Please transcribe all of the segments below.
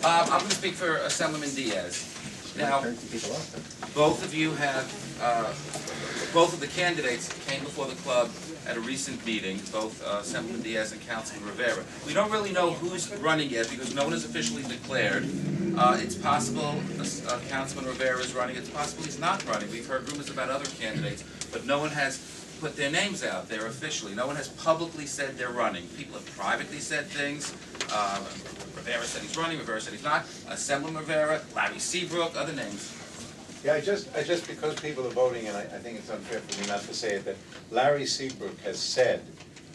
I'm going to speak for Assemblyman Diaz. Now, both of you have, both of the candidates came before the club at a recent meeting, both Assemblyman Diaz and Councilman Rivera. We don't really know who's running yet because no one is officially declared. It's possible Councilman Rivera is running, it's possible he's not running. We've heard rumors about other candidates, but no one has put their names out there officially. No one has publicly said they're running. People have privately said things. Rivera said he's running, Rivera said he's not. Assemblyman Rivera, Larry Seabrook, other names. Yeah, I just because people are voting, and I think it's unfair for me not to say it, that Larry Seabrook has said,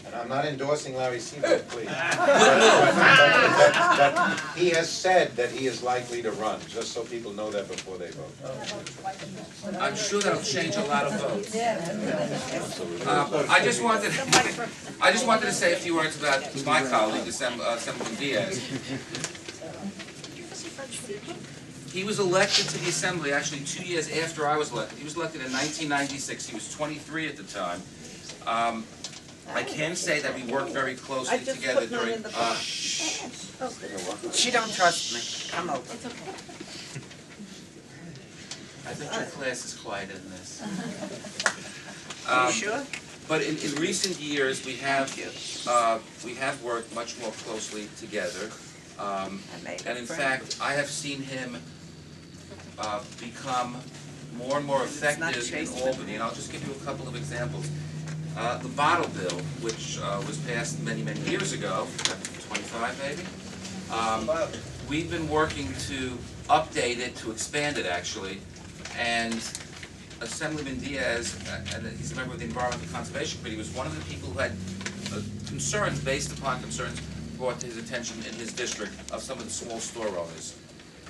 and I'm not endorsing Larry Seabrook, please, but he has said that he is likely to run, just so people know that before they vote. I'm sure that'll change a lot of votes. I just wanted to say a few words about my colleague, Assemblyman Diaz. He was elected to the Assembly actually 2 years after I was elected. He was elected in 1996. He was 23 at the time. I can say that we worked very closely together during... She don't trust me. Come over. It's okay. I think your class is quieter than this. You sure? But in recent years, we have worked much more closely together. And in fact, I have seen him become more and more effective in Albany. And I'll just give you a couple of examples. The bottle bill, which was passed many, many years ago, 25 maybe, we've been working to update it, to expand it actually, and Assemblyman Diaz, and he's a member of the Environmental Conservation Committee, was one of the people who had concerns, based upon concerns brought to his attention in his district of some of the small store owners.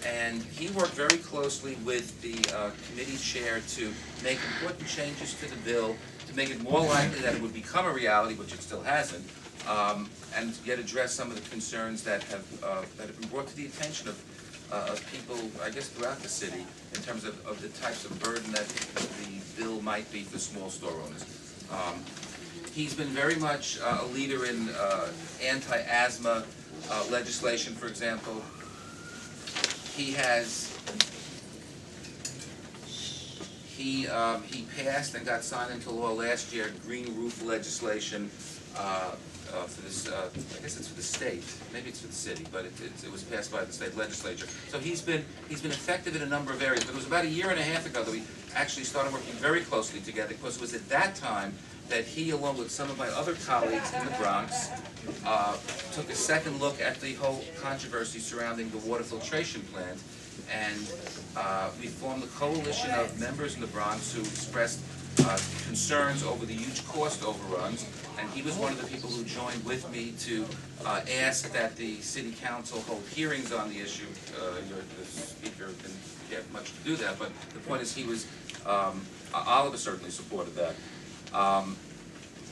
And he worked very closely with the committee chair to make important changes to the bill, to make it more likely that it would become a reality, which it still hasn't, and yet address some of the concerns that have been brought to the attention of people, I guess, throughout the city, in terms of the types of burden that the bill might be for small store owners. He's been very much a leader in anti-asthma legislation, for example. He passed and got signed into law last year green roof legislation for this. I guess it's for the state. Maybe it's for the city, but it was passed by the state legislature. So he's been effective in a number of areas. But it was about a year and a half ago that we actually started working very closely together, because it was at that time that he, along with some of my other colleagues in the Bronx, took a second look at the whole controversy surrounding the water filtration plant, and we formed a coalition of members in the Bronx who expressed concerns over the huge cost overruns, and he was one of the people who joined with me to ask that the City Council hold hearings on the issue. The speaker didn't get much to do that, but the point is he was, Oliver certainly supported that.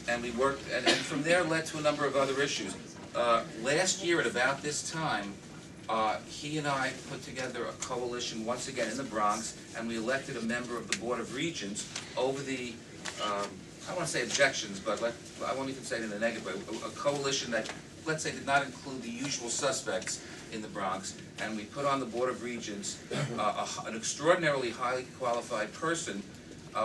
And we worked, and from there led to a number of other issues. Last year at about this time, he and I put together a coalition once again in the Bronx, and we elected a member of the Board of Regents over the, I don't want to say objections, but I won't even say it in a negative way, a coalition that, let's say, did not include the usual suspects in the Bronx, and we put on the Board of Regents an extraordinarily highly qualified person,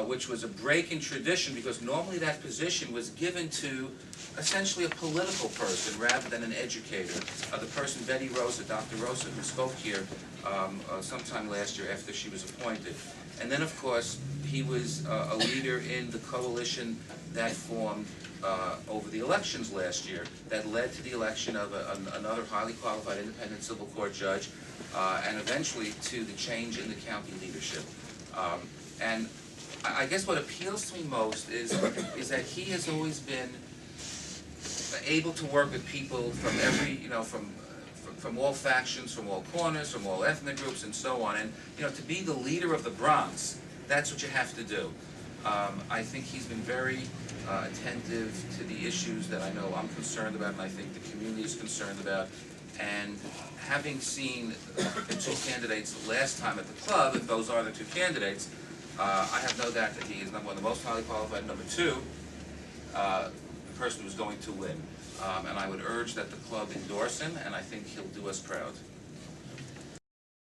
which was a break in tradition, because normally that position was given to essentially a political person rather than an educator. The person, Betty Rosa, Dr. Rosa, who spoke here sometime last year after she was appointed. And then, of course, he was a leader in the coalition that formed over the elections last year that led to the election of another highly qualified independent civil court judge, and eventually to the change in the county leadership. And I guess what appeals to me most is that he has always been able to work with people from every, from all factions, from all corners, from all ethnic groups, and so on. And to be the leader of the Bronx, that's what you have to do. I think he's been very attentive to the issues that I know I'm concerned about, and I think the community is concerned about. And having seen the two candidates last time at the club, if those are the two candidates, I have no doubt that he is number one, the most highly qualified, number two, the person who's going to win. And I would urge that the club endorse him, and I think he'll do us proud.